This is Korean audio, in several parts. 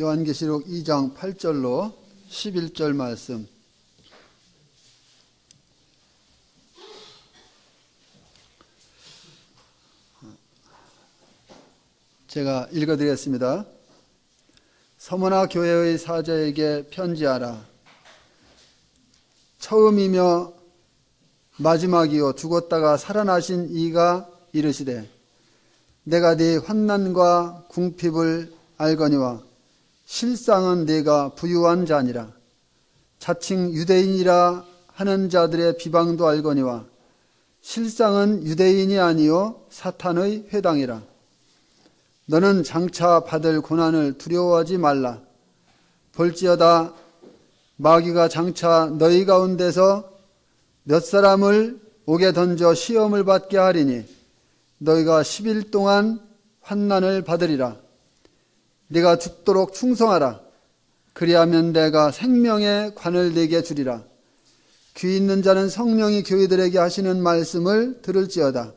요한계시록 2장 8절로 11절 말씀 제가 읽어드리겠습니다. 서머나 교회의 사자에게 편지하라. 처음이며 마지막이요 죽었다가 살아나신 이가 이르시되 내가 네 환난과 궁핍을 알거니와 실상은 네가 부유한 자니라. 자칭 유대인이라 하는 자들의 비방도 알거니와 실상은 유대인이 아니요 사탄의 회당이라. 너는 장차 받을 고난을 두려워하지 말라. 볼지어다 마귀가 장차 너희 가운데서 몇 사람을 옥에 던져 시험을 받게 하리니 너희가 10일 동안 환난을 받으리라. 네가 죽도록 충성하라. 그리하면 내가 생명의 관을 네게 주리라. 귀 있는 자는 성령이 교회들에게 하시는 말씀을 들을지어다.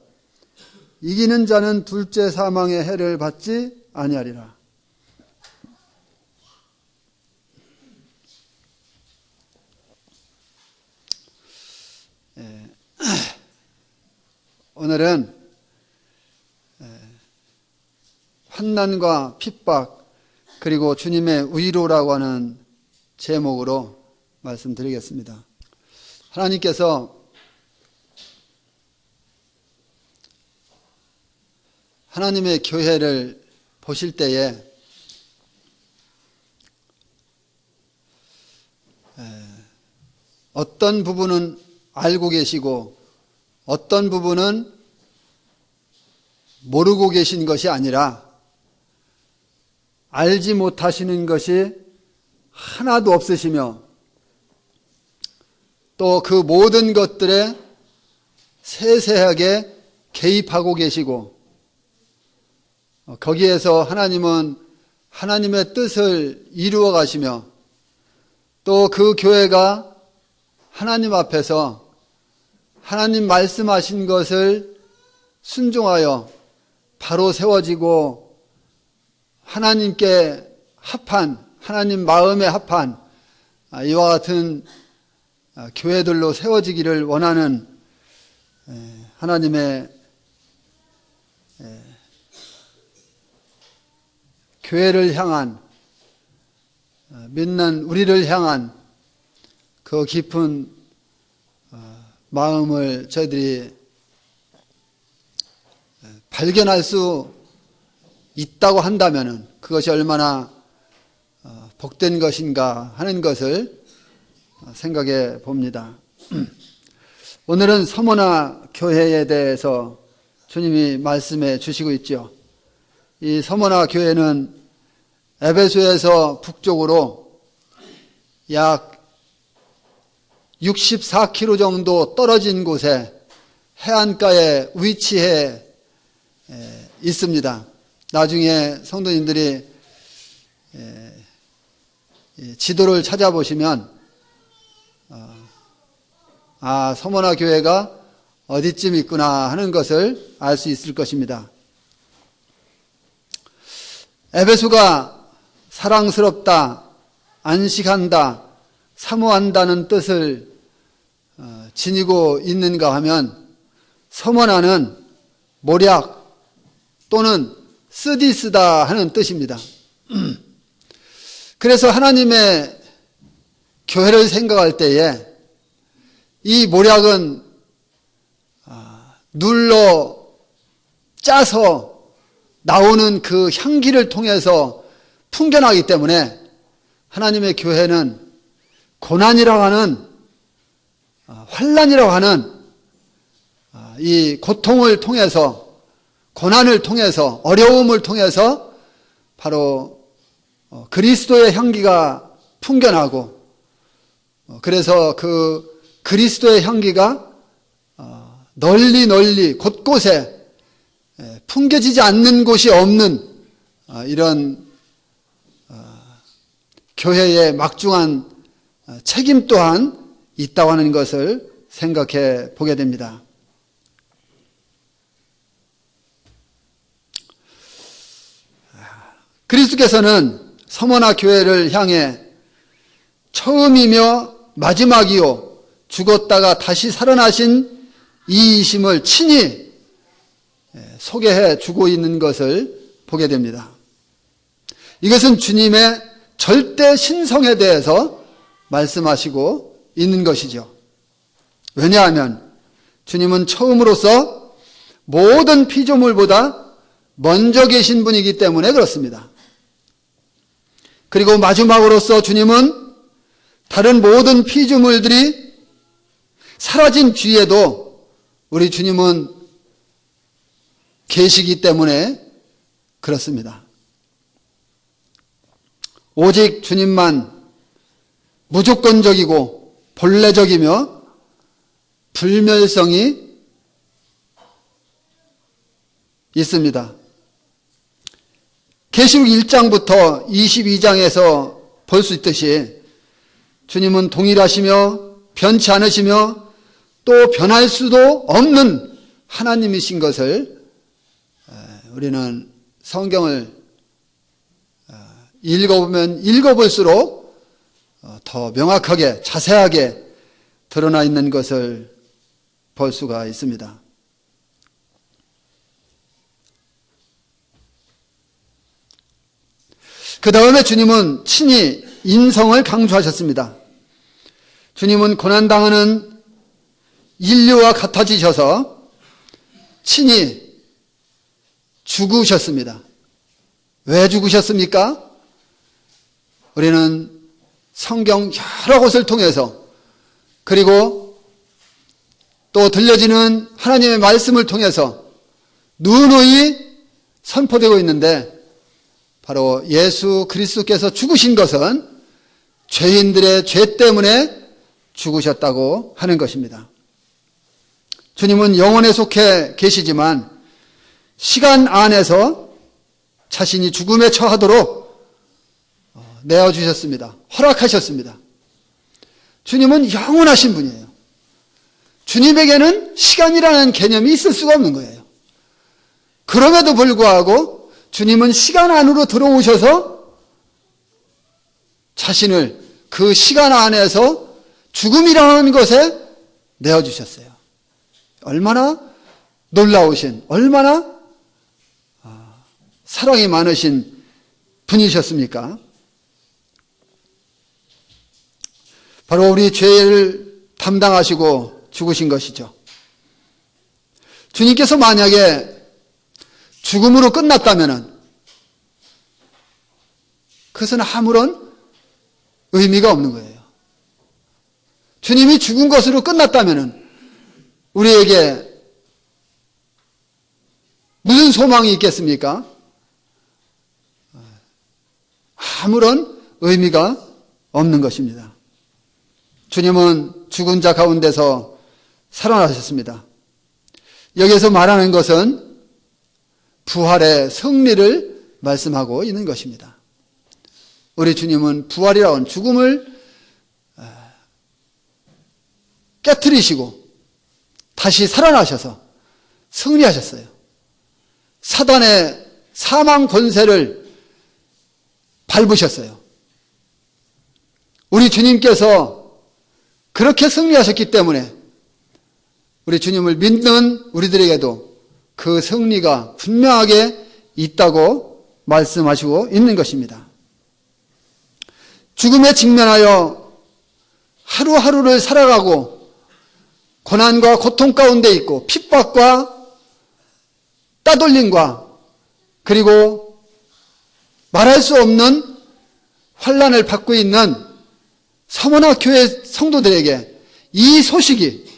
이기는 자는 둘째 사망의 해를 받지 아니하리라. 오늘은 환난과 핍박 그리고 주님의 위로라고 하는 제목으로 말씀드리겠습니다. 하나님께서 하나님의 교회를 보실 때에 어떤 부분은 알고 계시고 어떤 부분은 모르고 계신 것이 아니라 알지 못하시는 것이 하나도 없으시며 또 그 모든 것들에 세세하게 개입하고 계시고 거기에서 하나님은 하나님의 뜻을 이루어 가시며 또 그 교회가 하나님 앞에서 하나님 말씀하신 것을 순종하여 바로 세워지고 하나님께 합한, 하나님 마음에 합한 이와 같은 교회들로 세워지기를 원하는 하나님의 교회를 향한, 믿는 우리를 향한 그 깊은 마음을 저희들이 발견할 수 있다고 한다면 그것이 얼마나 복된 것인가 하는 것을 생각해 봅니다. 오늘은 서머나 교회에 대해서 주님이 말씀해 주시고 있죠. 이 서머나 교회는 에베소에서 북쪽으로 약 64km 정도 떨어진 곳에 해안가에 위치해 있습니다. 나중에 성도님들이 지도를 찾아보시면 서머나 교회가 어디쯤 있구나 하는 것을 알 수 있을 것입니다. 에베소가 사랑스럽다, 안식한다, 사모한다는 뜻을 지니고 있는가 하면 서머나는 모략 또는 쓰디쓰다 하는 뜻입니다. 그래서 하나님의 교회를 생각할 때에 이 모략은 눌러 짜서 나오는 그 향기를 통해서 풍겨나기 때문에 하나님의 교회는 고난이라고 하는 환난이라고 하는 이 고통을 통해서 고난을 통해서 어려움을 통해서 바로 그리스도의 향기가 풍겨나고 그래서 그 그리스도의 향기가 널리 곳곳에 풍겨지지 않는 곳이 없는 이런 교회의 막중한 책임 또한 있다고 하는 것을 생각해 보게 됩니다. 그리스도께서는 서머나 교회를 향해 처음이며 마지막이요 죽었다가 다시 살아나신 이이심을 친히 소개해 주고 있는 것을 보게 됩니다. 이것은 주님의 절대 신성에 대해서 말씀하시고 있는 것이죠. 왜냐하면 주님은 처음으로서 모든 피조물보다 먼저 계신 분이기 때문에 그렇습니다. 그리고 마지막으로서 주님은 다른 모든 피조물들이 사라진 뒤에도 우리 주님은 계시기 때문에 그렇습니다. 오직 주님만 무조건적이고 본래적이며 불멸성이 있습니다. 계시록 1장부터 22장에서 볼 수 있듯이 주님은 동일하시며 변치 않으시며 또 변할 수도 없는 하나님이신 것을 우리는 성경을 읽어보면 읽어볼수록 더 명확하게 자세하게 드러나 있는 것을 볼 수가 있습니다. 그 다음에 주님은 친히 인성을 강조하셨습니다. 주님은 고난당하는 인류와 같아지셔서 친히 죽으셨습니다. 왜 죽으셨습니까? 우리는 성경 여러 곳을 통해서 그리고 또 들려지는 하나님의 말씀을 통해서 누누이 선포되고 있는데 바로 예수 그리스도께서 죽으신 것은 죄인들의 죄 때문에 죽으셨다고 하는 것입니다. 주님은 영원에 속해 계시지만 시간 안에서 자신이 죽음에 처하도록 내어주셨습니다. 허락하셨습니다. 주님은 영원하신 분이에요. 주님에게는 시간이라는 개념이 있을 수가 없는 거예요. 그럼에도 불구하고 주님은 시간 안으로 들어오셔서 자신을 그 시간 안에서 죽음이라는 것에 내어주셨어요. 얼마나 놀라우신, 얼마나 사랑이 많으신 분이셨습니까? 바로 우리 죄를 담당하시고 죽으신 것이죠. 주님께서 만약에 죽음으로 끝났다면 그것은 아무런 의미가 없는 거예요. 주님이 죽은 것으로 끝났다면 우리에게 무슨 소망이 있겠습니까? 아무런 의미가 없는 것입니다. 주님은 죽은 자 가운데서 살아나셨습니다. 여기서 말하는 것은 부활의 승리를 말씀하고 있는 것입니다. 우리 주님은 부활이라고 하는 죽음을 깨트리시고 다시 살아나셔서 승리하셨어요. 사단의 사망 권세를 밟으셨어요. 우리 주님께서 그렇게 승리하셨기 때문에 우리 주님을 믿는 우리들에게도 그 승리가 분명하게 있다고 말씀하시고 있는 것입니다. 죽음에 직면하여 하루하루를 살아가고 고난과 고통 가운데 있고 핍박과 따돌림과 그리고 말할 수 없는 환난을 받고 있는 서머나 교회 성도들에게 이 소식이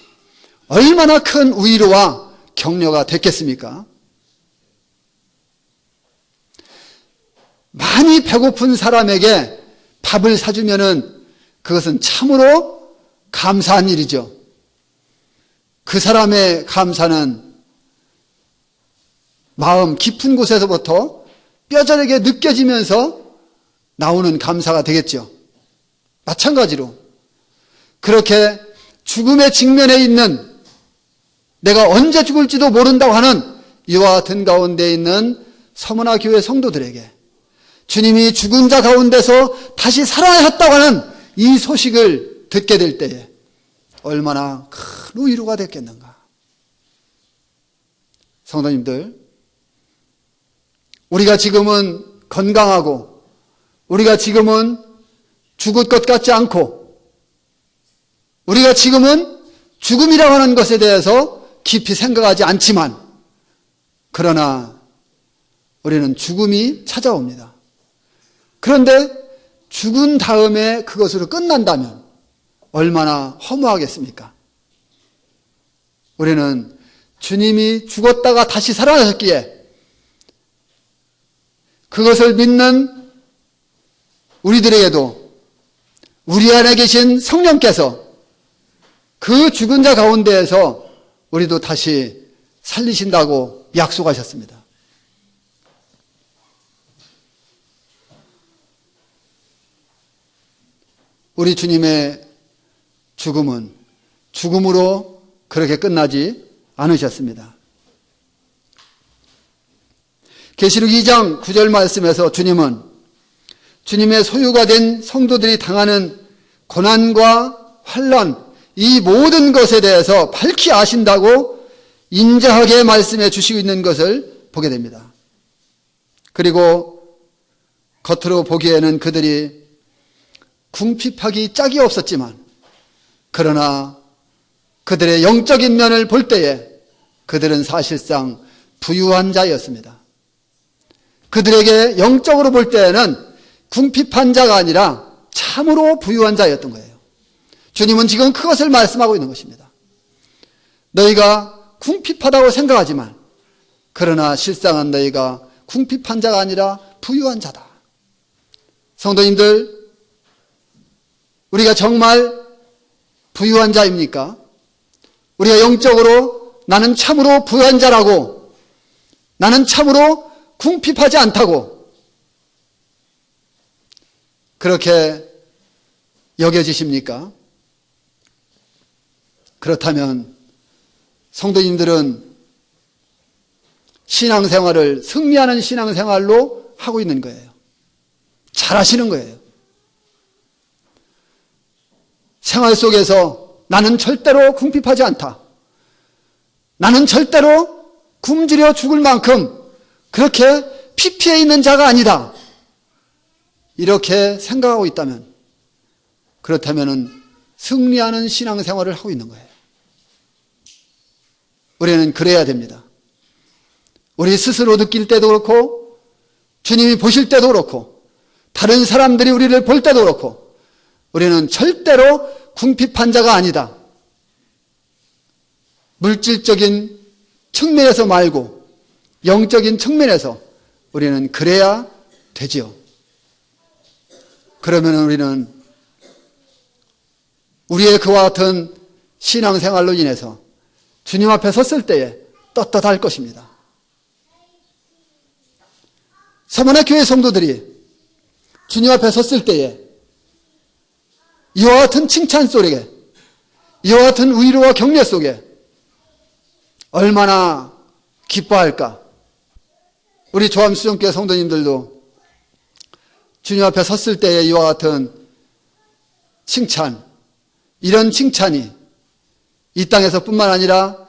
얼마나 큰 위로와 격려가 됐겠습니까? 많이 배고픈 사람에게 밥을 사주면은 그것은 참으로 감사한 일이죠. 그 사람의 감사는 마음 깊은 곳에서부터 뼈저리게 느껴지면서 나오는 감사가 되겠죠. 마찬가지로 그렇게 죽음의 직면에 있는 내가 언제 죽을지도 모른다고 하는 이와 같은 가운데 있는 서머나 교회 성도들에게 주님이 죽은 자 가운데서 다시 살아나셨다고 하는 이 소식을 듣게 될 때에 얼마나 큰 위로가 됐겠는가. 성도님들, 우리가 지금은 건강하고 우리가 지금은 죽을 것 같지 않고 우리가 지금은 죽음이라고 하는 것에 대해서 깊이 생각하지 않지만 그러나 우리는 죽음이 찾아옵니다. 그런데 죽은 다음에 그것으로 끝난다면 얼마나 허무하겠습니까? 우리는 주님이 죽었다가 다시 살아나셨기에 그것을 믿는 우리들에게도 우리 안에 계신 성령께서 그 죽은 자 가운데에서 우리도 다시 살리신다고 약속하셨습니다. 우리 주님의 죽음은 죽음으로 그렇게 끝나지 않으셨습니다. 계시록 2장 9절 말씀에서 주님은 주님의 소유가 된 성도들이 당하는 고난과 환난, 이 모든 것에 대해서 밝히 아신다고 인자하게 말씀해 주시고 있는 것을 보게 됩니다. 그리고 겉으로 보기에는 그들이 궁핍하기 짝이 없었지만 그러나 그들의 영적인 면을 볼 때에 그들은 사실상 부유한 자였습니다. 그들에게 영적으로 볼 때에는 궁핍한 자가 아니라 참으로 부유한 자였던 거예요. 주님은 지금 그것을 말씀하고 있는 것입니다. 너희가 궁핍하다고 생각하지만 그러나 실상은 너희가 궁핍한 자가 아니라 부유한 자다. 성도님들, 우리가 정말 부유한 자입니까? 우리가 영적으로 나는 참으로 부유한 자라고, 나는 참으로 궁핍하지 않다고 그렇게 여겨지십니까? 그렇다면 성도님들은 신앙생활을 승리하는 신앙생활로 하고 있는 거예요. 잘하시는 거예요. 생활 속에서 나는 절대로 궁핍하지 않다. 나는 절대로 굶주려 죽을 만큼 그렇게 피폐해 있는 자가 아니다. 이렇게 생각하고 있다면, 그렇다면 승리하는 신앙생활을 하고 있는 거예요. 우리는 그래야 됩니다. 우리 스스로 느낄 때도 그렇고 주님이 보실 때도 그렇고 다른 사람들이 우리를 볼 때도 그렇고 우리는 절대로 궁핍한 자가 아니다. 물질적인 측면에서 말고 영적인 측면에서 우리는 그래야 되지요. 그러면 우리는 우리의 그와 같은 신앙생활로 인해서 주님 앞에 섰을 때에 떳떳할 것입니다. 서머나 교회 성도들이 주님 앞에 섰을 때에 이와 같은 칭찬 속에, 이와 같은 위로와 격려 속에 얼마나 기뻐할까. 우리 조암수정교회 성도님들도 주님 앞에 섰을 때에 이와 같은 칭찬, 이런 칭찬이 이 땅에서 뿐만 아니라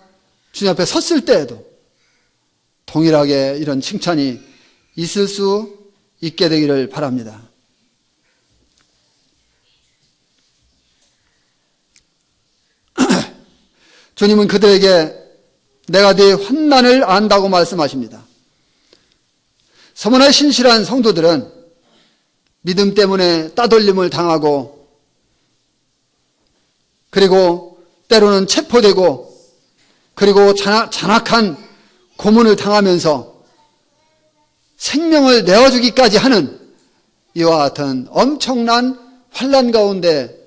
주님 앞에 섰을 때에도 동일하게 이런 칭찬이 있을 수 있게 되기를 바랍니다. 주님은 그들에게 내가 네 환난을 안다고 말씀하십니다. 서머나 신실한 성도들은 믿음 때문에 따돌림을 당하고 그리고 때로는 체포되고 그리고 잔악한 고문을 당하면서 생명을 내어주기까지 하는 이와 같은 엄청난 환난 가운데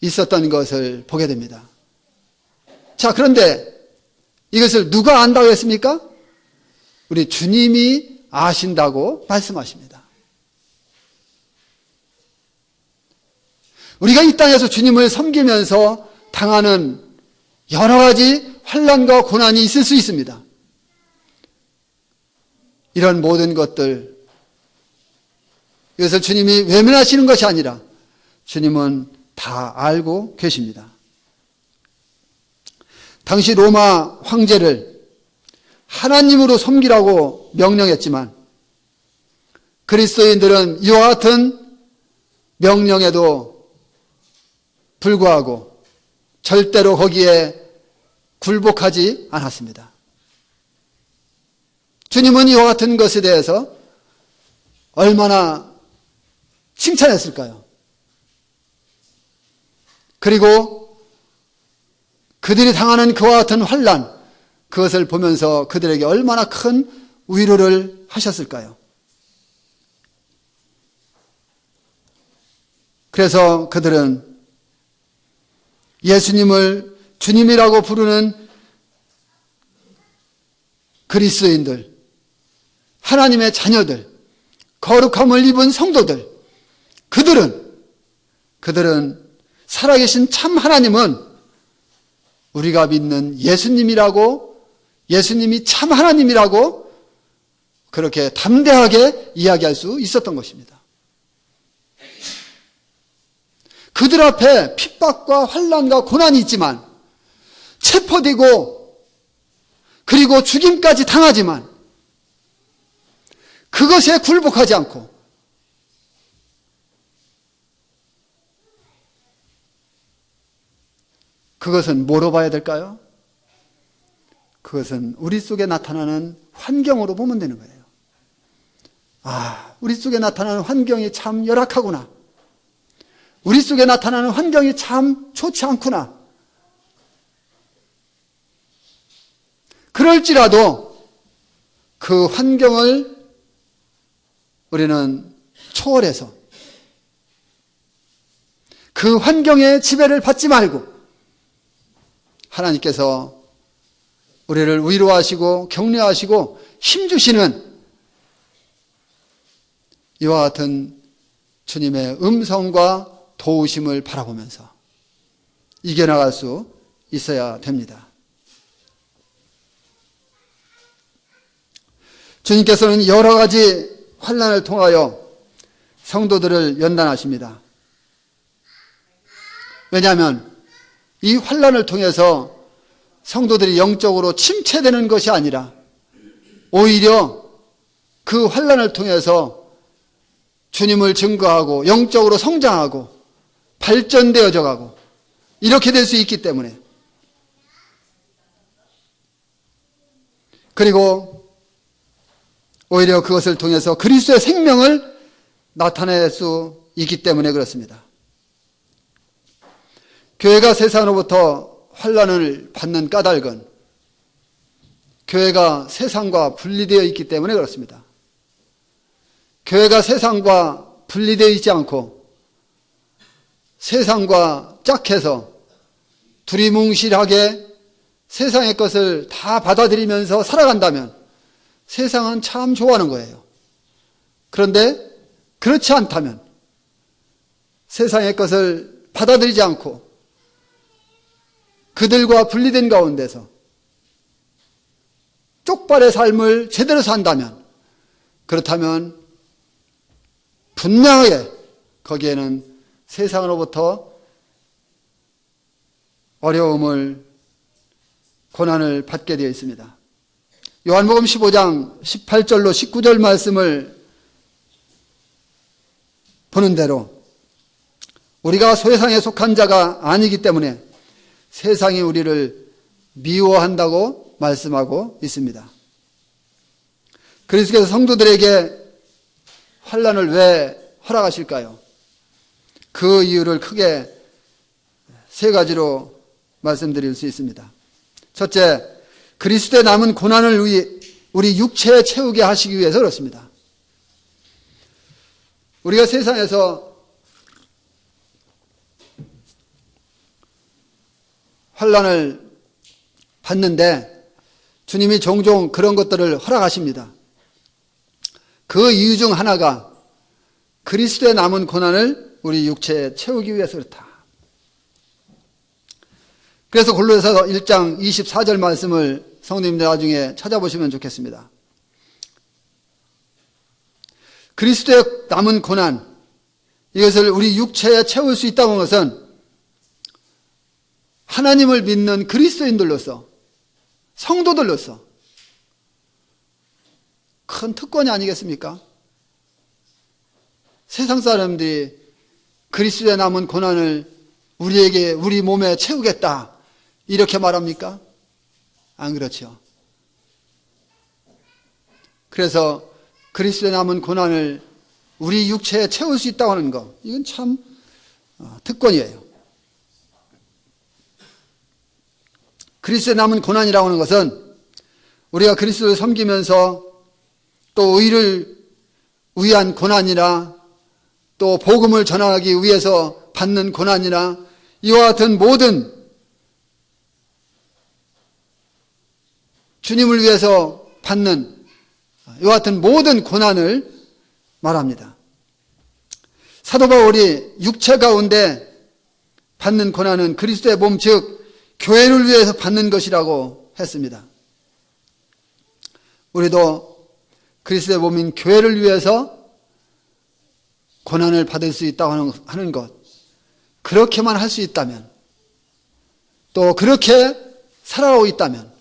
있었던 것을 보게 됩니다. 자, 그런데 이것을 누가 안다고 했습니까? 우리 주님이 아신다고 말씀하십니다. 우리가 이 땅에서 주님을 섬기면서 당하는 여러 가지 환난과 고난이 있을 수 있습니다. 이런 모든 것들 이것을 주님이 외면하시는 것이 아니라 주님은 다 알고 계십니다. 당시 로마 황제를 하나님으로 섬기라고 명령했지만 그리스도인들은 이와 같은 명령에도 불구하고 절대로 거기에 굴복하지 않았습니다. 주님은 이와 같은 것에 대해서 얼마나 칭찬했을까요? 그리고 그들이 당하는 그와 같은 환난, 그것을 보면서 그들에게 얼마나 큰 위로를 하셨을까요? 그래서 그들은 예수님을 주님이라고 부르는 그리스도인들, 하나님의 자녀들, 거룩함을 입은 성도들, 그들은 살아계신 참 하나님은 우리가 믿는 예수님이 참 하나님이라고 그렇게 담대하게 이야기할 수 있었던 것입니다. 그들 앞에 핍박과 환난과 고난이 있지만, 체포되고 그리고 죽임까지 당하지만 그것에 굴복하지 않고 그것은 뭐로 봐야 될까요? 그것은 우리 속에 나타나는 환경으로 보면 되는 거예요. 우리 속에 나타나는 환경이 참 열악하구나. 우리 속에 나타나는 환경이 참 좋지 않구나. 그럴지라도 그 환경을 우리는 초월해서 그 환경의 지배를 받지 말고 하나님께서 우리를 위로하시고 격려하시고 힘주시는 이와 같은 주님의 음성과 도우심을 바라보면서 이겨나갈 수 있어야 됩니다. 주님께서는 여러 가지 환난을 통하여 성도들을 연단하십니다. 왜냐하면 이 환난을 통해서 성도들이 영적으로 침체되는 것이 아니라 오히려 그 환난을 통해서 주님을 증거하고 영적으로 성장하고 발전되어져 가고 이렇게 될 수 있기 때문에, 그리고 오히려 그것을 통해서 그리스도의 생명을 나타낼 수 있기 때문에 그렇습니다. 교회가 세상으로부터 환난을 받는 까닭은 교회가 세상과 분리되어 있기 때문에 그렇습니다. 교회가 세상과 분리되어 있지 않고 세상과 짝해서 두리뭉실하게 세상의 것을 다 받아들이면서 살아간다면 세상은 참 좋아하는 거예요. 그런데 그렇지 않다면, 세상의 것을 받아들이지 않고 그들과 분리된 가운데서 쪽발의 삶을 제대로 산다면, 그렇다면 분명하게 거기에는 세상으로부터 어려움을, 고난을 받게 되어 있습니다. 요한복음 15장 18절로 19절 말씀을 보는 대로 우리가 세상에 속한 자가 아니기 때문에 세상이 우리를 미워한다고 말씀하고 있습니다. 그리스도께서 성도들에게 환난을 왜 허락하실까요? 그 이유를 크게 세 가지로 말씀드릴 수 있습니다. 첫째, 그리스도의 남은 고난을 우리 육체에 채우게 하시기 위해서 그렇습니다. 우리가 세상에서 환난을 받는데 주님이 종종 그런 것들을 허락하십니다. 그 이유 중 하나가 그리스도의 남은 고난을 우리 육체에 채우기 위해서 그렇다. 그래서 골로새서 1장 24절 말씀을 성도님들 나중에 찾아보시면 좋겠습니다. 그리스도의 남은 고난, 이것을 우리 육체에 채울 수 있다는 것은 하나님을 믿는 그리스도인들로서, 성도들로서 큰 특권이 아니겠습니까? 세상 사람들이 그리스도의 남은 고난을 우리에게, 우리 몸에 채우겠다 이렇게 말합니까? 안 그렇죠. 그래서 그리스도의 남은 고난을 우리 육체에 채울 수 있다고 하는 것, 이건 참 특권이에요. 그리스도의 남은 고난이라고 하는 것은 우리가 그리스도를 섬기면서 또 의를 위한 고난이나 또 복음을 전하기 위해서 받는 고난이나 이와 같은 모든 주님을 위해서 받는 이와 같은 모든 고난을 말합니다. 사도 바울이 육체 가운데 받는 고난은 그리스도의 몸, 즉 교회를 위해서 받는 것이라고 했습니다. 우리도 그리스도의 몸인 교회를 위해서 고난을 받을 수 있다고 하는 것, 그렇게만 할 수 있다면, 또 그렇게 살아가고 있다면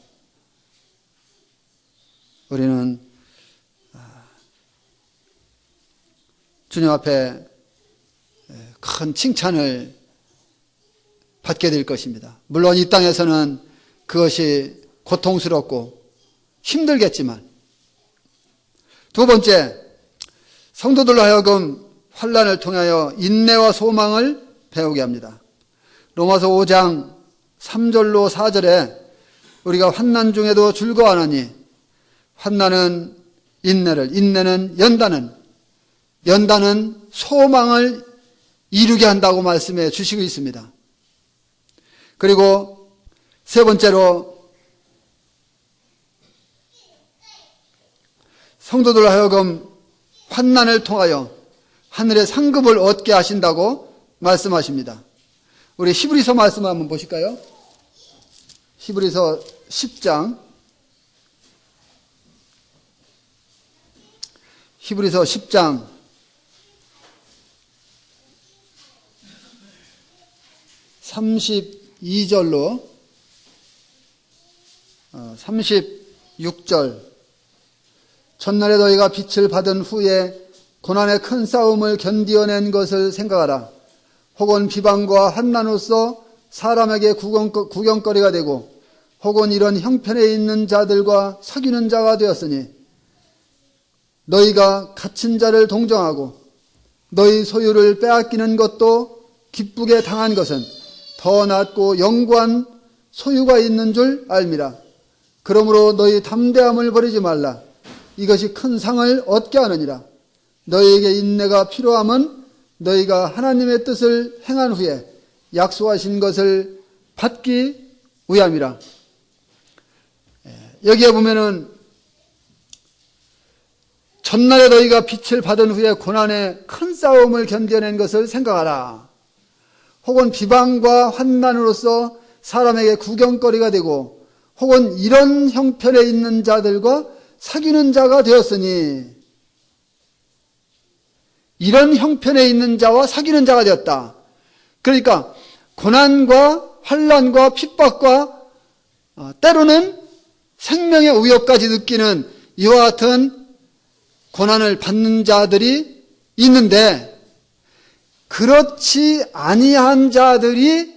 우리는 주님 앞에 큰 칭찬을 받게 될 것입니다. 물론 이 땅에서는 그것이 고통스럽고 힘들겠지만, 두 번째, 성도들로 하여금 환난을 통하여 인내와 소망을 배우게 합니다. 로마서 5장 3절로 4절에 우리가 환난 중에도 즐거워하나니 환난은 인내를, 인내는 연단은 소망을 이루게 한다고 말씀해 주시고 있습니다. 그리고 세 번째로 성도들로 하여금 환난을 통하여 하늘의 상급을 얻게 하신다고 말씀하십니다. 우리 히브리서 말씀 한번 보실까요? 히브리서 10장, 히브리서 10장 32절로 36절. 첫날에 너희가 빛을 받은 후에 고난의 큰 싸움을 견디어낸 것을 생각하라. 혹은 비방과 환난으로서 사람에게 구경거리가 되고 혹은 이런 형편에 있는 자들과 사귀는 자가 되었으니 너희가 갇힌 자를 동정하고 너희 소유를 빼앗기는 것도 기쁘게 당한 것은 더 낫고 영구한 소유가 있는 줄 알미라. 그러므로 너희 담대함을 버리지 말라. 이것이 큰 상을 얻게 하느니라. 너희에게 인내가 필요함은 너희가 하나님의 뜻을 행한 후에 약속하신 것을 받기 위함이라. 여기에 보면은 전날에 너희가 빛을 받은 후에 고난의 큰 싸움을 견뎌낸 것을 생각하라. 혹은 비방과 환난으로서 사람에게 구경거리가 되고 혹은 이런 형편에 있는 자들과 사귀는 자가 되었으니, 이런 형편에 있는 자와 사귀는 자가 되었다. 그러니까 고난과 환난과 핍박과 때로는 생명의 위협까지 느끼는 이와 같은 고난을 받는 자들이 있는데, 그렇지 아니한 자들이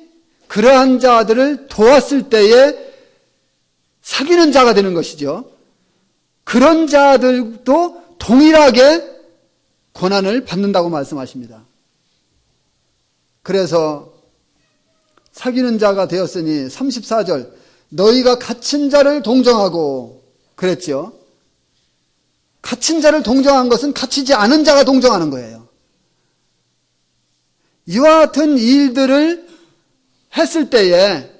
그러한 자들을 도왔을 때에 사귀는 자가 되는 것이죠. 그런 자들도 동일하게 고난을 받는다고 말씀하십니다. 그래서 사귀는 자가 되었으니 34절 너희가 갇힌 자를 동정하고 그랬죠. 갇힌 자를 동정한 것은 갇히지 않은 자가 동정하는 거예요. 이와 같은 일들을 했을 때에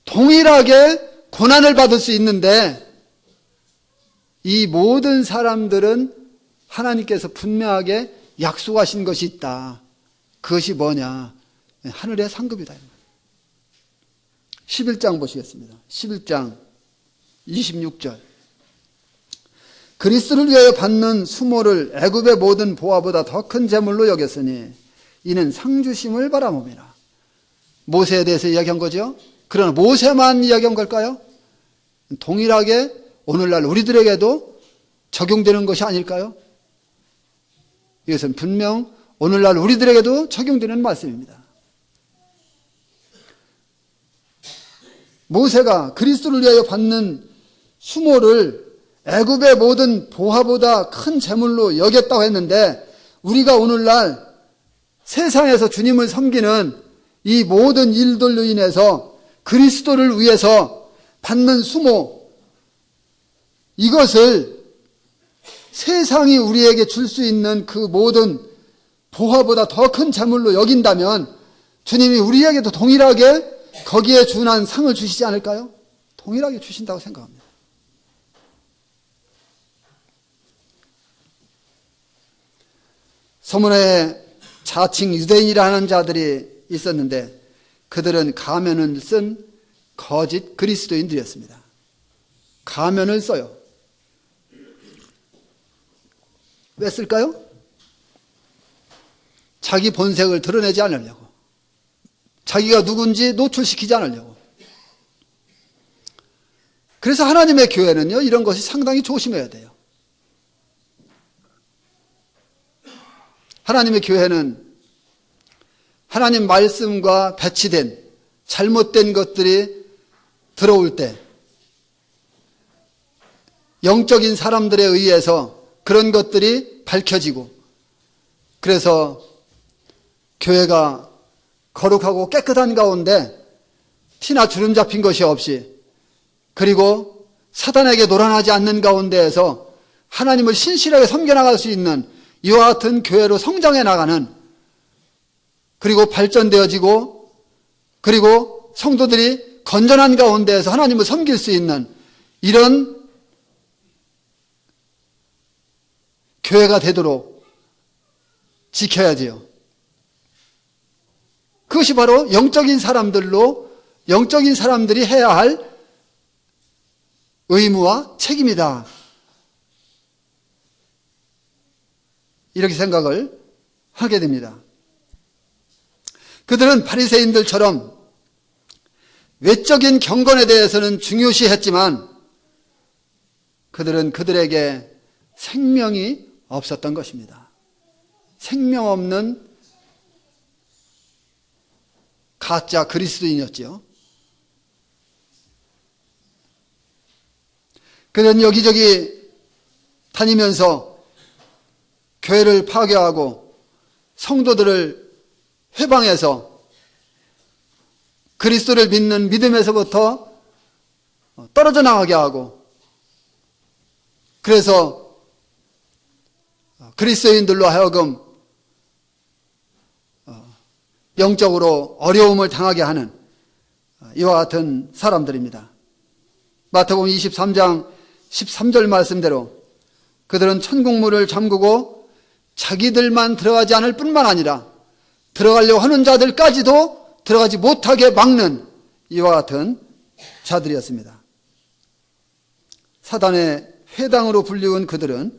동일하게 고난을 받을 수 있는데, 이 모든 사람들은 하나님께서 분명하게 약속하신 것이 있다. 그것이 뭐냐? 하늘의 상급이다. 11장 보시겠습니다. 11장 26절. 그리스도를 위하여 받는 수모를 애굽의 모든 보화보다 더 큰 재물로 여겼으니 이는 상주심을 바라봅니다. 모세에 대해서 이야기한 거죠. 그러나 모세만 이야기한 걸까요? 동일하게 오늘날 우리들에게도 적용되는 것이 아닐까요? 이것은 분명 오늘날 우리들에게도 적용되는 말씀입니다. 모세가 그리스도를 위하여 받는 수모를 애굽의 모든 보화보다 큰 재물로 여겼다고 했는데, 우리가 오늘날 세상에서 주님을 섬기는 이 모든 일들로 인해서 그리스도를 위해서 받는 수모, 이것을 세상이 우리에게 줄 수 있는 그 모든 보화보다 더 큰 재물로 여긴다면 주님이 우리에게도 동일하게 거기에 준한 상을 주시지 않을까요? 동일하게 주신다고 생각합니다. 서문에 자칭 유대인이라는 자들이 있었는데 그들은 가면을 쓴 거짓 그리스도인들이었습니다. 가면을 써요. 왜 쓸까요? 자기 본색을 드러내지 않으려고. 자기가 누군지 노출시키지 않으려고. 그래서 하나님의 교회는요, 이런 것이 상당히 조심해야 돼요. 하나님의 교회는 하나님 말씀과 배치된 잘못된 것들이 들어올 때 영적인 사람들에 의해서 그런 것들이 밝혀지고, 그래서 교회가 거룩하고 깨끗한 가운데 티나 주름 잡힌 것이 없이, 그리고 사단에게 노란하지 않는 가운데에서 하나님을 신실하게 섬겨나갈 수 있는 이와 같은 교회로 성장해 나가는, 그리고 발전되어지고, 그리고 성도들이 건전한 가운데에서 하나님을 섬길 수 있는 이런 교회가 되도록 지켜야지요. 그것이 바로 영적인 사람들이 해야 할 의무와 책임이다. 이렇게 생각을 하게 됩니다. 그들은 바리새인들처럼 외적인 경건에 대해서는 중요시했지만 그들은 그들에게 생명이 없었던 것입니다. 생명 없는 가짜 그리스도인이었죠. 그들은 여기저기 다니면서 교회를 파괴하고 성도들을 회방해서 그리스도를 믿는 믿음에서부터 떨어져 나가게 하고, 그래서 그리스도인들로 하여금 영적으로 어려움을 당하게 하는 이와 같은 사람들입니다. 마태복음 23장 13절 말씀대로 그들은 천국문을 잠그고 자기들만 들어가지 않을 뿐만 아니라 들어가려고 하는 자들까지도 들어가지 못하게 막는 이와 같은 자들이었습니다. 사단의 회당으로 불리운 그들은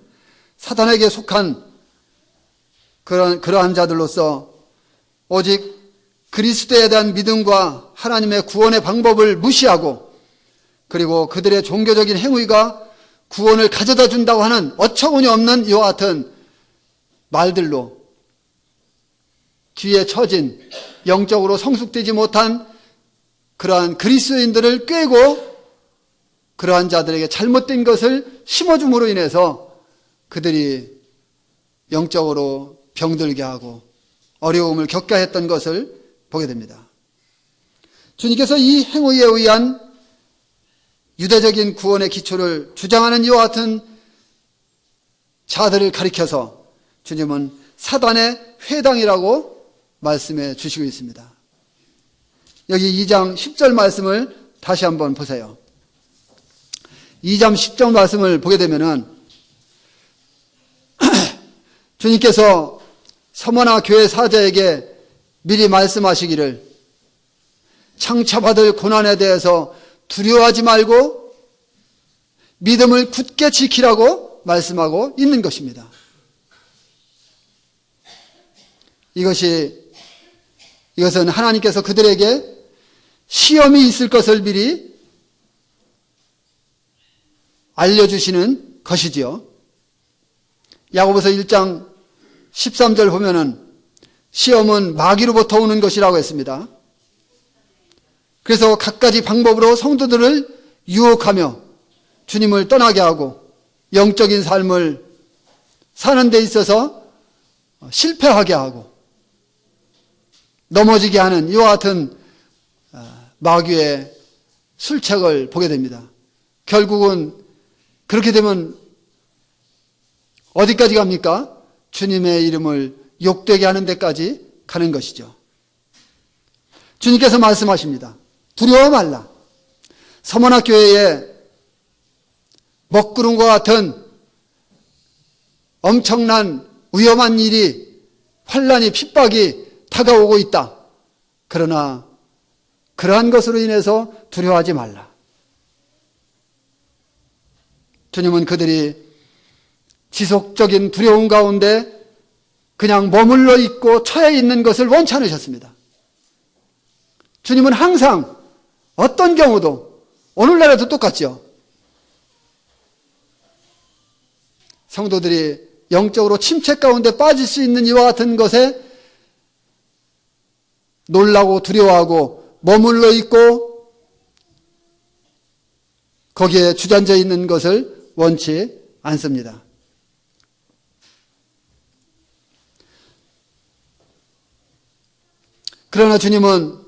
사단에게 속한 그러한 자들로서 오직 그리스도에 대한 믿음과 하나님의 구원의 방법을 무시하고, 그리고 그들의 종교적인 행위가 구원을 가져다 준다고 하는 어처구니 없는 이와 같은 말들로 뒤에 처진 영적으로 성숙되지 못한 그러한 그리스도인들을 꿰고 그러한 자들에게 잘못된 것을 심어줌으로 인해서 그들이 영적으로 병들게 하고 어려움을 겪게 했던 것을 보게 됩니다. 주님께서 이 행위에 의한 유대적인 구원의 기초를 주장하는 이와 같은 자들을 가리켜서 주님은 사단의 회당이라고 말씀해 주시고 있습니다. 여기 2장 10절 말씀을 다시 한번 보세요. 2장 10절 말씀을 보게 되면은 주님께서 서머나 교회 사자에게 미리 말씀하시기를 창차받을 고난에 대해서 두려워하지 말고 믿음을 굳게 지키라고 말씀하고 있는 것입니다. 이것은 하나님께서 그들에게 시험이 있을 것을 미리 알려주시는 것이지요. 야고보서 1장 13절 보면은 시험은 마귀로부터 오는 것이라고 했습니다. 그래서 갖가지 방법으로 성도들을 유혹하며 주님을 떠나게 하고 영적인 삶을 사는 데 있어서 실패하게 하고 넘어지게 하는 이와 같은 마귀의 술책을 보게 됩니다. 결국은 그렇게 되면 어디까지 갑니까? 주님의 이름을 욕되게 하는 데까지 가는 것이죠. 주님께서 말씀하십니다. 두려워 말라. 서머나교회에 먹구름과 같은 엄청난 위험한 일이, 환난이, 핍박이 다가오고 있다. 그러나 그러한 것으로 인해서 두려워하지 말라. 주님은 그들이 지속적인 두려움 가운데 그냥 머물러 있고 처해 있는 것을 원치 않으셨습니다. 주님은 항상 어떤 경우도 오늘날에도 똑같죠. 성도들이 영적으로 침체 가운데 빠질 수 있는 이와 같은 것에 놀라고 두려워하고 머물러 있고 거기에 주저앉아 있는 것을 원치 않습니다. 그러나 주님은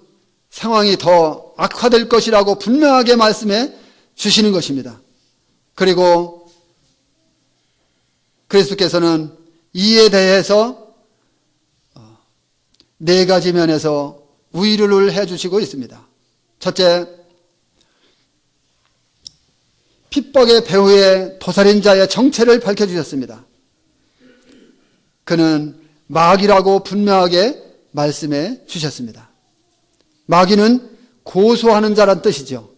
상황이 더 악화될 것이라고 분명하게 말씀해 주시는 것입니다. 그리고 그리스도께서는 이에 대해서 네 가지 면에서 위로를 해주시고 있습니다. 첫째, 핍박의 배후에 도살인자의 정체를 밝혀주셨습니다. 그는 마귀라고 분명하게 말씀해 주셨습니다. 마귀는 고소하는 자란 뜻이죠.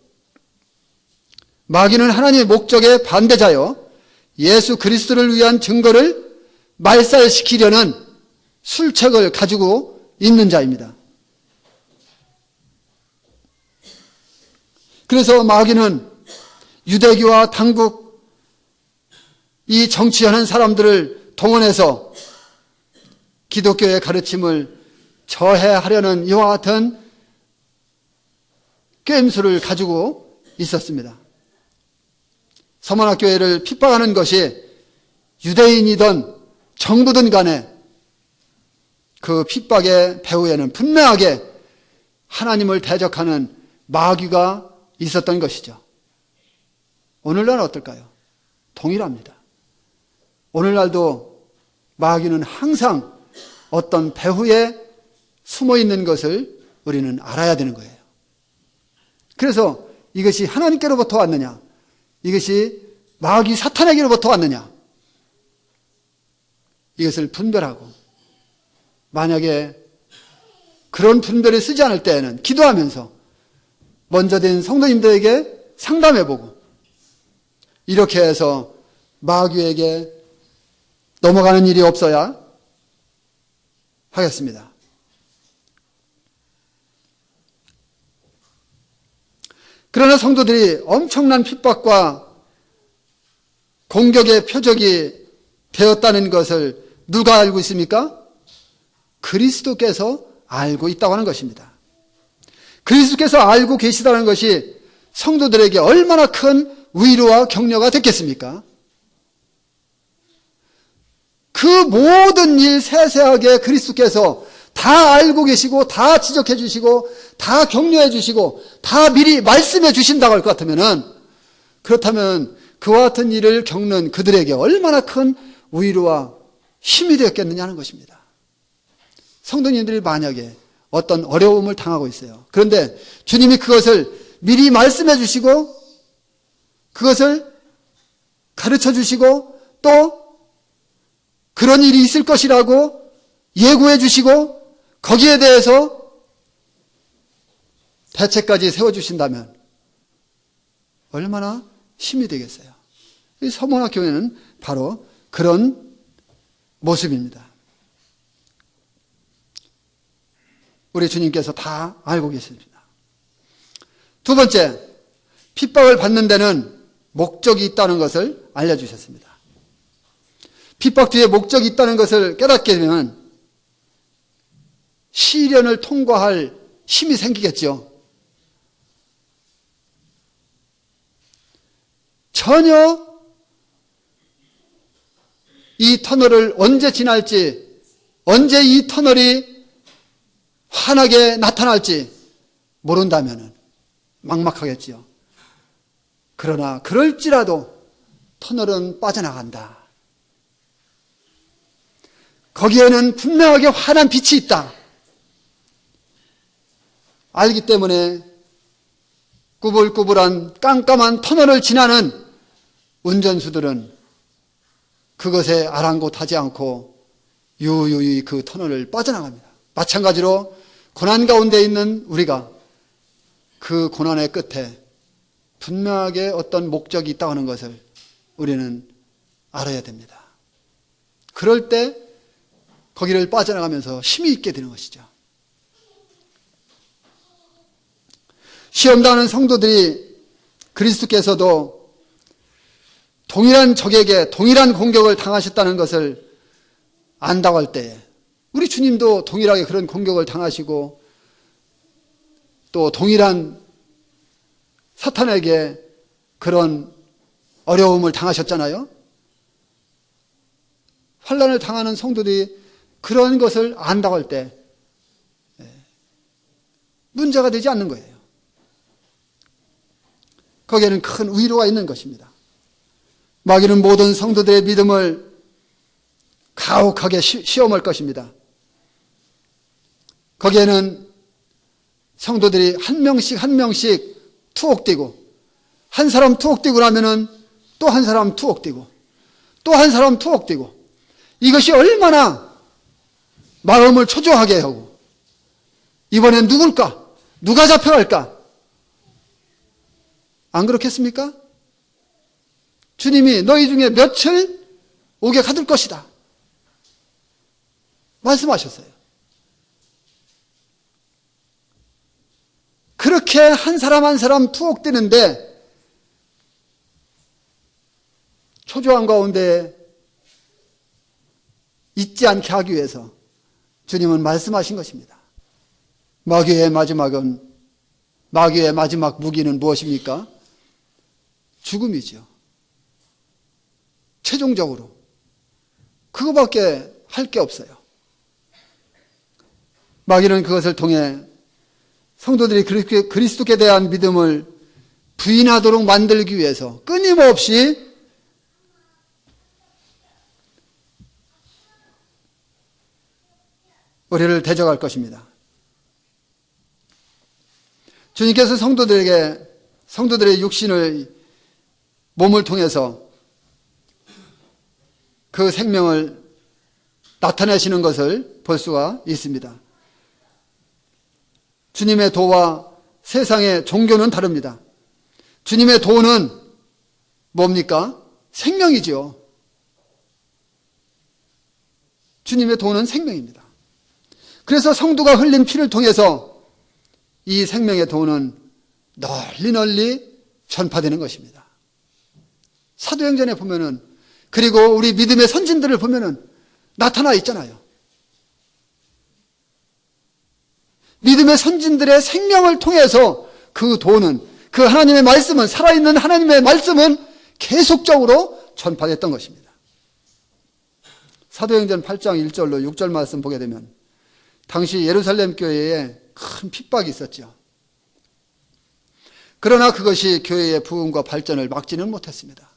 마귀는 하나님의 목적의 반대자요, 예수 그리스도를 위한 증거를 말살시키려는 술책을 가지고 있는 자입니다. 그래서 마귀는 유대교와 당국, 이 정치하는 사람들을 동원해서 기독교의 가르침을 저해하려는 이와 같은 꾀임수를 가지고 있었습니다. 서머나교회를 핍박하는 것이 유대인이든 정부든 간에 그 핍박의 배후에는 분명하게 하나님을 대적하는 마귀가 있었던 것이죠. 오늘날은 어떨까요? 동일합니다. 오늘날도 마귀는 항상 어떤 배후에 숨어 있는 것을 우리는 알아야 되는 거예요. 그래서 이것이 하나님께로부터 왔느냐, 이것이 마귀 사탄에게로부터 왔느냐, 이것을 분별하고, 만약에 그런 분별을 쓰지 않을 때에는 기도하면서 먼저 된 성도님들에게 상담해보고, 이렇게 해서 마귀에게 넘어가는 일이 없어야 하겠습니다. 그러나 성도들이 엄청난 핍박과 공격의 표적이 되었다는 것을 누가 알고 있습니까? 그리스도께서 알고 있다고 하는 것입니다. 그리스도께서 알고 계시다는 것이 성도들에게 얼마나 큰 위로와 격려가 됐겠습니까? 그 모든 일 세세하게 그리스도께서 다 알고 계시고, 다 지적해 주시고, 다 격려해 주시고, 다 미리 말씀해 주신다고 할 것 같으면은, 그렇다면 그와 같은 일을 겪는 그들에게 얼마나 큰 위로와 힘이 되었겠느냐는 것입니다. 성도님들이 만약에 어떤 어려움을 당하고 있어요. 그런데 주님이 그것을 미리 말씀해 주시고, 그것을 가르쳐 주시고, 또 그런 일이 있을 것이라고 예고해 주시고, 거기에 대해서 대책까지 세워주신다면 얼마나 힘이 되겠어요. 이 서문학 교회는 바로 그런 모습입니다. 우리 주님께서 다 알고 계십니다. 두 번째, 핍박을 받는 데는 목적이 있다는 것을 알려주셨습니다. 핍박 뒤에 목적이 있다는 것을 깨닫게 되면 시련을 통과할 힘이 생기겠죠. 전혀 이 터널을 언제 지날지, 언제 이 터널이 환하게 나타날지 모른다면 막막하겠지요. 그러나 그럴지라도 터널은 빠져나간다. 거기에는 분명하게 환한 빛이 있다. 알기 때문에 꾸불꾸불한 깜깜한 터널을 지나는 운전수들은 그것에 아랑곳하지 않고 유유히 그 터널을 빠져나갑니다. 마찬가지로 고난 가운데 있는 우리가 그 고난의 끝에 분명하게 어떤 목적이 있다고 하는 것을 우리는 알아야 됩니다. 그럴 때 거기를 빠져나가면서 힘이 있게 되는 것이죠. 시험당하는 성도들이 그리스도께서도 동일한 적에게 동일한 공격을 당하셨다는 것을 안다고 할 때에 우리 주님도 동일하게 그런 공격을 당하시고 또 동일한 사탄에게 그런 어려움을 당하셨잖아요. 환난을 당하는 성도들이 그런 것을 안다고 할 때 문제가 되지 않는 거예요. 거기에는 큰 위로가 있는 것입니다. 마귀는 모든 성도들의 믿음을 가혹하게 시험할 것입니다. 거기에는 성도들이 한 명씩 한 명씩 투옥되고, 한 사람 투옥되고 나면은 또 한 사람 투옥되고, 또 한 사람 투옥되고, 이것이 얼마나 마음을 초조하게 하고, 이번엔 누굴까? 누가 잡혀갈까? 안 그렇겠습니까? 주님이 너희 중에 몇을 옥에 가둘 것이다 말씀하셨어요. 그렇게 한 사람 한 사람 투옥되는데 초조한 가운데 잊지 않게 하기 위해서 주님은 말씀하신 것입니다. 마귀의 마지막 무기는 무엇입니까? 죽음이죠. 최종적으로 그거밖에 할 게 없어요. 마귀는 그것을 통해 성도들이 그리스도께 대한 믿음을 부인하도록 만들기 위해서 끊임없이 우리를 대적할 것입니다. 주님께서 성도들의 육신의 몸을 통해서 그 생명을 나타내시는 것을 볼 수가 있습니다. 주님의 도와 세상의 종교는 다릅니다. 주님의 도는 뭡니까? 생명이죠. 주님의 도는 생명입니다. 그래서 성도가 흘린 피를 통해서 이 생명의 도는 널리 전파되는 것입니다. 사도행전에 보면은, 그리고 우리 믿음의 선진들을 보면은 나타나 있잖아요. 믿음의 선진들의 생명을 통해서 그 도는, 그 하나님의 말씀은, 살아있는 하나님의 말씀은 계속적으로 전파됐던 것입니다. 사도행전 8장 1절로 6절 말씀 보게 되면 당시 예루살렘 교회에 큰 핍박이 있었죠. 그러나 그것이 교회의 부흥과 발전을 막지는 못했습니다.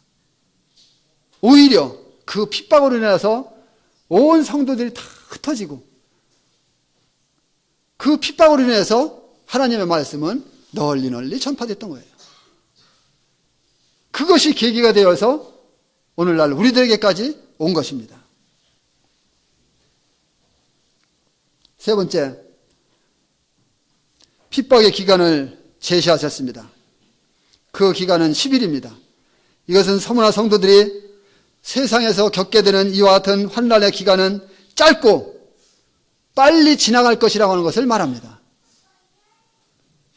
오히려 그 핍박으로 인해서 온 성도들이 다 흩어지고, 그 핍박으로 인해서 하나님의 말씀은 널리 전파됐던 거예요. 그것이 계기가 되어서 오늘날 우리들에게까지 온 것입니다. 세 번째, 핍박의 기간을 제시하셨습니다. 그 기간은 10일입니다. 이것은 서문화 성도들이 세상에서 겪게 되는 이와 같은 환난의 기간은 짧고 빨리 지나갈 것이라고 하는 것을 말합니다.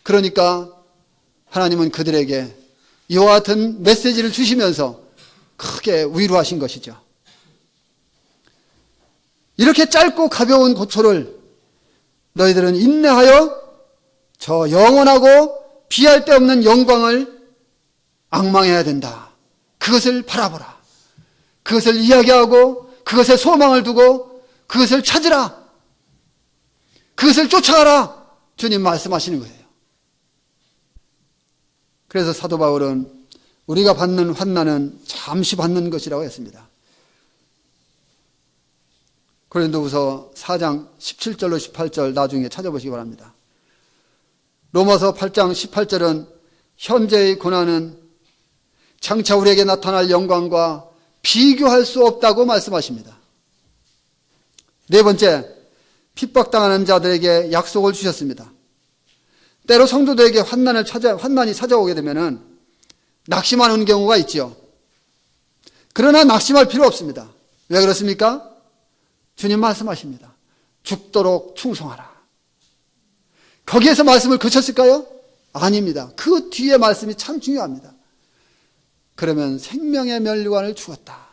그러니까 하나님은 그들에게 이와 같은 메시지를 주시면서 크게 위로하신 것이죠. 이렇게 짧고 가벼운 고초를 너희들은 인내하여 저 영원하고 비할 데 없는 영광을 앙망해야 된다. 그것을 바라보라. 그것을 이야기하고 그것에 소망을 두고 그것을 찾으라. 그것을 쫓아가라. 주님 말씀하시는 거예요. 그래서 사도 바울은 우리가 받는 환난은 잠시 받는 것이라고 했습니다. 고린도후서 4장 17절로 18절 나중에 찾아보시기 바랍니다. 로마서 8장 18절은 현재의 고난은 장차 우리에게 나타날 영광과 비교할 수 없다고 말씀하십니다. 네 번째, 핍박당하는 자들에게 약속을 주셨습니다. 때로 성도들에게 환난이 찾아오게 되면은 낙심하는 경우가 있죠. 그러나 낙심할 필요 없습니다. 왜 그렇습니까? 주님 말씀하십니다. 죽도록 충성하라. 거기에서 말씀을 그쳤을까요? 아닙니다. 그 뒤에 말씀이 참 중요합니다. 그러면 생명의 면류관을 주었다.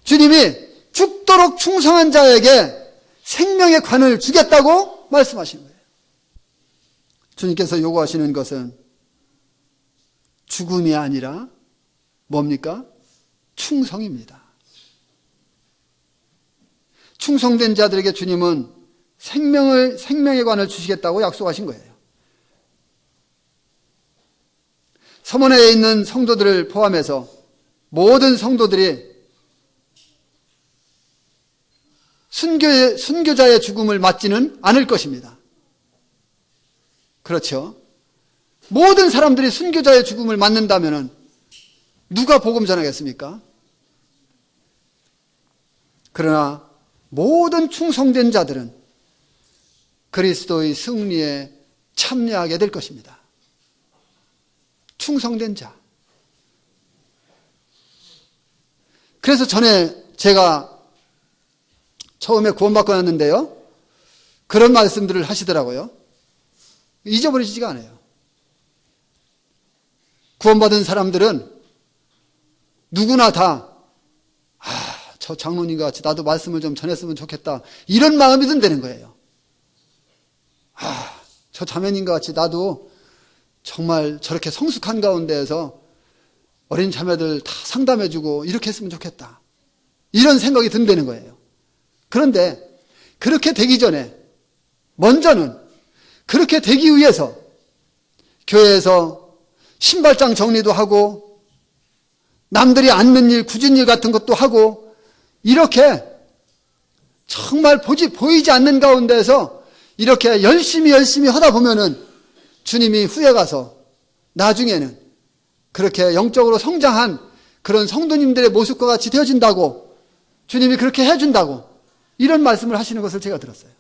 주님이 죽도록 충성한 자에게 생명의 관을 주겠다고 말씀하시는 거예요. 주님께서 요구하시는 것은 죽음이 아니라 뭡니까? 충성입니다. 충성된 자들에게 주님은 생명의 관을 주시겠다고 약속하신 거예요. 서문회에 있는 성도들을 포함해서 모든 성도들이 순교자의 죽음을 맞지는 않을 것입니다. 그렇죠? 모든 사람들이 순교자의 죽음을 맞는다면 누가 복음 전하겠습니까? 그러나 모든 충성된 자들은 그리스도의 승리에 참여하게 될 것입니다. 충성된 자. 그래서 전에 제가 처음에 구원받고 났는데요, 그런 말씀들을 하시더라고요. 잊어버리지가 않아요. 구원받은 사람들은 누구나 다 저 장로님과 같이 나도 말씀을 좀 전했으면 좋겠다, 이런 마음이 든다는 거예요. 저 자매님과 같이 나도 정말 저렇게 성숙한 가운데에서 어린 자매들 다 상담해주고 이렇게 했으면 좋겠다, 이런 생각이 든다는 거예요. 그런데 그렇게 되기 전에 먼저는 그렇게 되기 위해서 교회에서 신발장 정리도 하고 남들이 앉는 일, 굳은 일 같은 것도 하고, 이렇게 정말 보이지 않는 가운데서 이렇게 열심히 하다 보면은 주님이 후에 가서 나중에는 그렇게 영적으로 성장한 그런 성도님들의 모습과 같이 되어진다고, 주님이 그렇게 해준다고, 이런 말씀을 하시는 것을 제가 들었어요.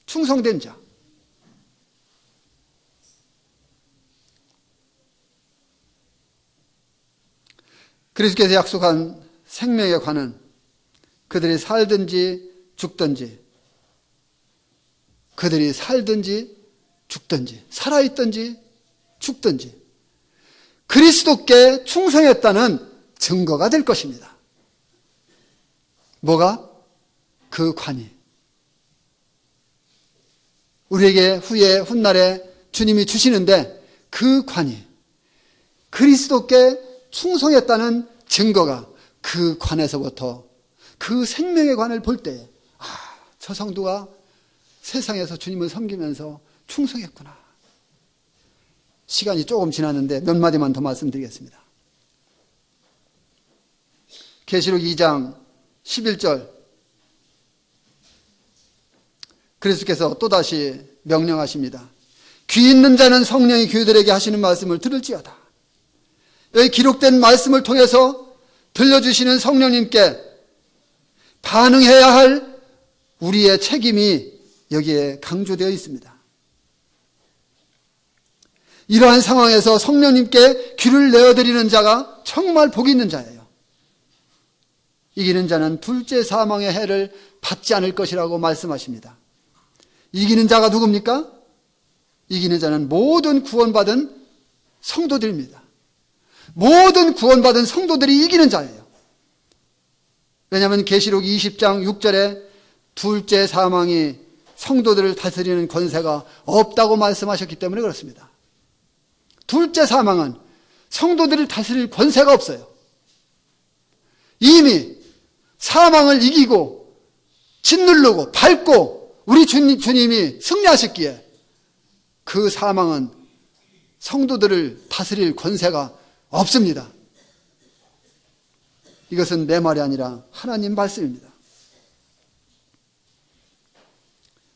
충성된 자. 그리스도께서 약속한 생명의 관은 그들이 살든지 죽든지, 그들이 살든지 죽든지, 살아있든지 죽든지 그리스도께 충성했다는 증거가 될 것입니다. 뭐가? 그 관이. 우리에게 후에 훗날에 주님이 주시는데, 그 관이 그리스도께 충성했다는 증거가 그 관에서부터, 그 생명의 관을 볼 때, 저 성도가 세상에서 주님을 섬기면서 충성했구나. 시간이 조금 지났는데 몇 마디만 더 말씀드리겠습니다. 계시록 2장 11절, 그리스도께서 또다시 명령하십니다. 귀 있는 자는 성령이 교회들에게 하시는 말씀을 들을지어다. 여기 기록된 말씀을 통해서 들려주시는 성령님께 반응해야 할 우리의 책임이 여기에 강조되어 있습니다. 이러한 상황에서 성령님께 귀를 내어드리는 자가 정말 복이 있는 자예요. 이기는 자는 둘째 사망의 해를 받지 않을 것이라고 말씀하십니다. 이기는 자가 누굽니까? 이기는 자는 모든 구원받은 성도들입니다. 모든 구원받은 성도들이 이기는 자예요. 왜냐하면 계시록 20장 6절에 둘째 사망이 성도들을 다스리는 권세가 없다고 말씀하셨기 때문에 그렇습니다. 둘째 사망은 성도들을 다스릴 권세가 없어요. 이미 사망을 이기고 짓누르고 밟고 우리 주님이 승리하셨기에 그 사망은 성도들을 다스릴 권세가 없습니다. 이것은 내 말이 아니라 하나님 말씀입니다.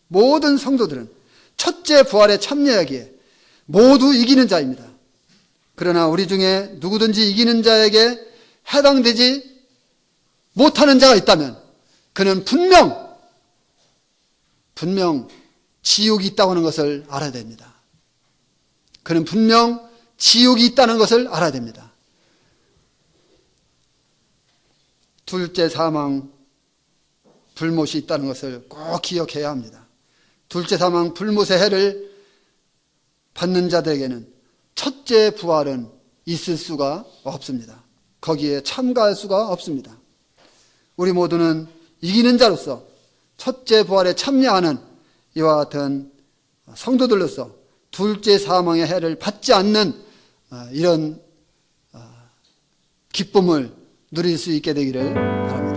모든 성도들은 첫째 부활에 참여하기에 모두 이기는 자입니다. 그러나 우리 중에 누구든지 이기는 자에게 해당되지 못하는 자가 있다면 그는 분명 지옥이 있다고 하는 것을 알아야 됩니다. 그는 분명 지옥이 있다는 것을 알아야 됩니다. 둘째 사망 불못이 있다는 것을 꼭 기억해야 합니다. 둘째 사망 불못의 해를 받는 자들에게는 첫째 부활은 있을 수가 없습니다. 거기에 참가할 수가 없습니다. 우리 모두는 이기는 자로서 첫째 부활에 참여하는 이와 같은 성도들로서 둘째 사망의 해를 받지 않는 이런 기쁨을 누릴 수 있게 되기를 바랍니다.